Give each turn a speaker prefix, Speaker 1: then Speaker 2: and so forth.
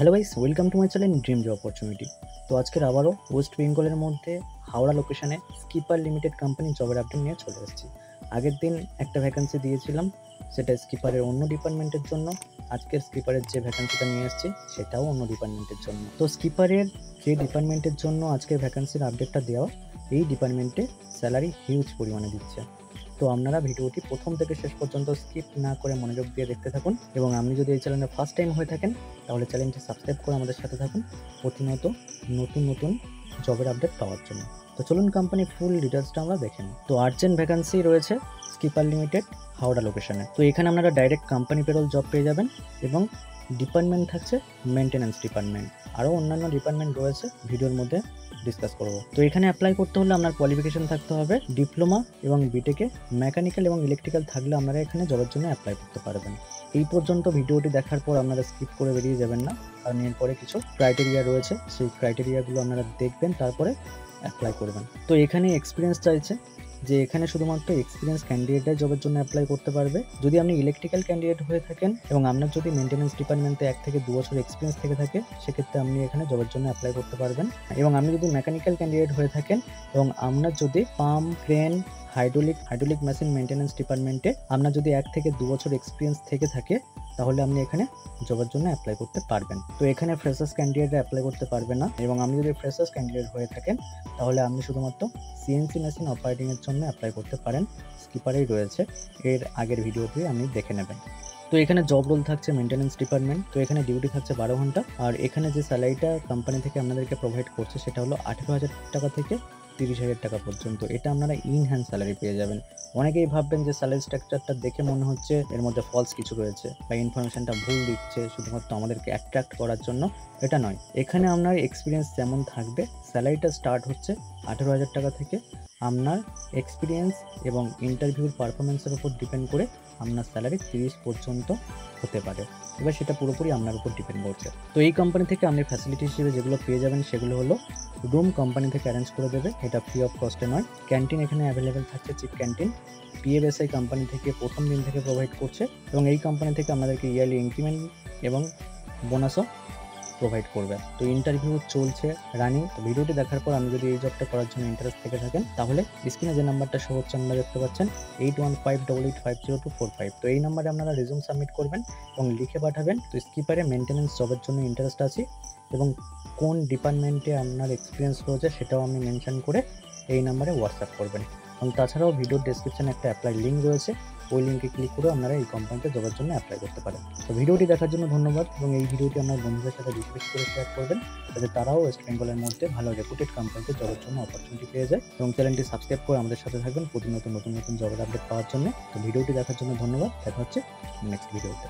Speaker 1: Hello guys, welcome to my channel dream job opportunity. তো আজকের আবারও ওয়েস্ট বেঙ্গলের মধ্যে হাওড়া লোকেশনে স্কিপার লিমিটেড কোম্পানি জবের আপডেট নিয়ে চলে এসেছি। আগের দিন একটা ভ্যাকেন্সি দিয়েছিলাম, সেটা স্কিপারের অন্য ডিপার্টমেন্টের জন্য। আজকের স্কিপারের যে ভ্যাকেন্সিটা নিয়ে এসেছি সেটাও অন্য ডিপার্টমেন্টের জন্য। তো স্কিপারের যে ডিপার্টমেন্টের জন্য আজকের ভ্যাকেন্সির আপডেটটা দেওয়া, এই ডিপার্টমেন্টে স্যালারি হিউজ পরিমাণে দিচ্ছে। তো আপনারা ভিডিওটি প্রথম থেকে শেষ পর্যন্ত স্কিপ না করে মনোযোগ দিয়ে দেখতে থাকুন, এবং আপনি যদি এই চ্যানেলে ফার্স্ট টাইম হয়ে থাকেন তাহলে চ্যানেলটি সাবস্ক্রাইব করে আমাদের সাথে থাকুন প্রতিনিয়ত নতুন নতুন জবের আপডেট পাওয়ার জন্য। তো চলুন কোম্পানি ফুল ডিটেলসটা আমরা দেখে নিই। তো আর্জেন্ট ভ্যাকান্সি রয়েছে স্কিপার লিমিটেড হাওড়া লোকেশনে। তো এখানে আপনারা ডাইরেক্ট কোম্পানি পেরোল জব পেয়ে যাবেন, এবং ডিপার্টমেন্ট থাকছে মেনটেন্যান্স ডিপার্টমেন্ট। আরও অন্যান্য ডিপার্টমেন্ট রয়েছে, ভিডিওর মধ্যে ডিসকাস করব। তো এখানে অ্যাপ্লাই করতে হলে আপনার কোয়ালিফিকেশন থাকতে হবে ডিপ্লোমা, এবং বিটেকে মেকানিক্যাল এবং ইলেকট্রিক্যাল থাকলে আপনারা এখানে জবের জন্য অ্যাপ্লাই করতে পারবেন। এই পর্যন্ত ভিডিওটি দেখার পর আপনারা স্কিপ করে বেরিয়ে যাবেন না, কারণ এরপরে কিছু ক্রাইটেরিয়া রয়েছে, সেই ক্রাইটেরিয়াগুলো আপনারা দেখবেন, তারপরে অ্যাপ্লাই করবেন। তো এখানে এক্সপিরিয়েন্স চাইছে, যে এখানে শুধুমাত্র এক্সপিরিয়েন্স ক্যান্ডিডেটরাই জবের জন্য অ্যাপ্লাই করতে পারবে। যদি আপনি ইলেকট্রিক্যাল ক্যান্ডিডেট হয়ে থাকেন এবং আপনার যদি মেনটেন্যান্স ডিপার্টমেন্টে 1 থেকে 2 বছর এক্সপিরিয়েন্স থেকে থাকে, সেক্ষেত্রে আপনি এখানে জবের জন্য অ্যাপ্লাই করতে পারবেন। এবং আপনি যদি মেকানিক্যাল ক্যান্ডিডেট হয়ে থাকেন এবং আপনার যদি pump, crane, hydraulic machine maintenance ডিপার্টমেন্টে আপনার যদি 1 থেকে 2 বছর এক্সপিরিয়েন্স থেকে থাকে, তাহলে আপনি এখানে জবের জন্য অ্যাপ্লাই করতে পারবেন। তো এখানে ফ্রেশার্স ক্যান্ডিডেটরা অ্যাপ্লাই করতে পারবে না, এবং আপনি যদি ফ্রেশার্স ক্যান্ডিডেট হয়ে থাকেন তাহলে আপনি শুধুমাত্র সিএনসি মেশিন অপারেটিংয়ের জন্য অ্যাপ্লাই করতে পারেন। স্কিপারেই রয়েছে, এর আগের ভিডিওটি আপনি দেখে নেবেন। তো এখানে জব রোল থাকছে মেনটেন্যান্স ডিপার্টমেন্ট। তো এখানে ডিউটি থাকছে 12 ঘন্টা, আর এখানে যে স্যালারিটা কোম্পানি থেকে আপনাদেরকে প্রোভাইড করছে সেটা হলো 18,000 টাকা থেকে 30,000 টাকা পর্যন্ত। এটা আপনারা ইন হ্যান্ড স্যালারি পেয়ে যাবেন। অনেকেই ভাববেন যে স্যালারি স্ট্রাকচারটা দেখে মনে হচ্ছে এর মধ্যে ফলস কিছু রয়েছে, বা ইনফরমেশনটা ভুল দিচ্ছে শুধুমাত্র আমাদেরকে অ্যাট্রাক্ট করার জন্য। এটা নয়, এখানে আপনার এক্সপিরিয়েন্স যেমন থাকবে, স্যালারিটা স্টার্ট হচ্ছে 18,000 টাকা থেকে। আপনার এক্সপিরিয়েন্স এবং ইন্টারভিউর পারফরমেন্সের উপর ডিপেন্ড করে আপনার স্যালারি 30 পর্যন্ত হতে পারে। এবার সেটা পুরোপুরি আপনার উপর ডিপেন্ড করছে। তো এই কোম্পানি থেকে আপনি ফ্যাসিলিটি হিসেবে যেগুলো পেয়ে যাবেন সেগুলো হলো, রুম কোম্পানি থেকে অ্যারেঞ্জ করে দেবে, এটা ফ্রি অফ কস্টে নয়। ক্যান্টিন এখানে অ্যাভেলেবেল থাকছে, চিপ ক্যান্টিন। পিএফএসআই কোম্পানি থেকে প্রথম দিন থেকে প্রোভাইড করছে, এবং এই কোম্পানি থেকে আপনাদেরকে ইয়ারলি ইনক্রিমেন্ট এবং বোনাসও প্রোভাইড করবে। তো ইন্টারভিউ চলছে রানিং। তো ভিডিওটি দেখার পর আপনি যদি এই জবটা করার জন্য ইন্টারেস্ট থেকে থাকেন, তাহলে স্ক্রিনে যে নাম্বারটা শো হচ্ছে আপনারা দেখতে পাচ্ছেন, 8158850245। তো এই নাম্বারে আপনারা রেজিউম সাবমিট করবেন এবং লিখে পাঠাবেন তো স্কিপারে মেনটেন্যান্স জবের জন্য ইন্টারেস্ট আছি, এবং কোন ডিপার্টমেন্টে আপনার এক্সপিরিয়েন্স রয়েছে সেটাও আপনি মেনশন করে এই নাম্বারে হোয়াটসঅ্যাপ করবেন। এবং তাছাড়াও ভিডিওর ডেসক্রিপশনে একটা অ্যাপ্লাই লিঙ্ক রয়েছে, ওই লিঙ্কে ক্লিক করে আপনারা এই কোম্পানিতে জবের জন্য অ্যাপ্লাই করতে পারেন। তো ভিডিওটি দেখার জন্য ধন্যবাদ, এবং এই ভিডিওটি আপনার বন্ধুদের সাথে বেশি বেশি করে শেয়ার করবেন, যাতে তারাও ওয়েস্ট বেঙ্গলের মধ্যে ভালো রেপুটেড কোম্পানিতে জবের জন্য অপরচুনিটি পেয়ে যায়। এবং চ্যানেলটি সাবস্ক্রাইব করে আমাদের সাথে থাকবেন প্রতিনিয়ত নতুন নতুন জবের আপডেট পাওয়ার জন্য। তো ভিডিওটি দেখার জন্য ধন্যবাদ, দেখা হচ্ছে নেক্সট ভিডিওতে।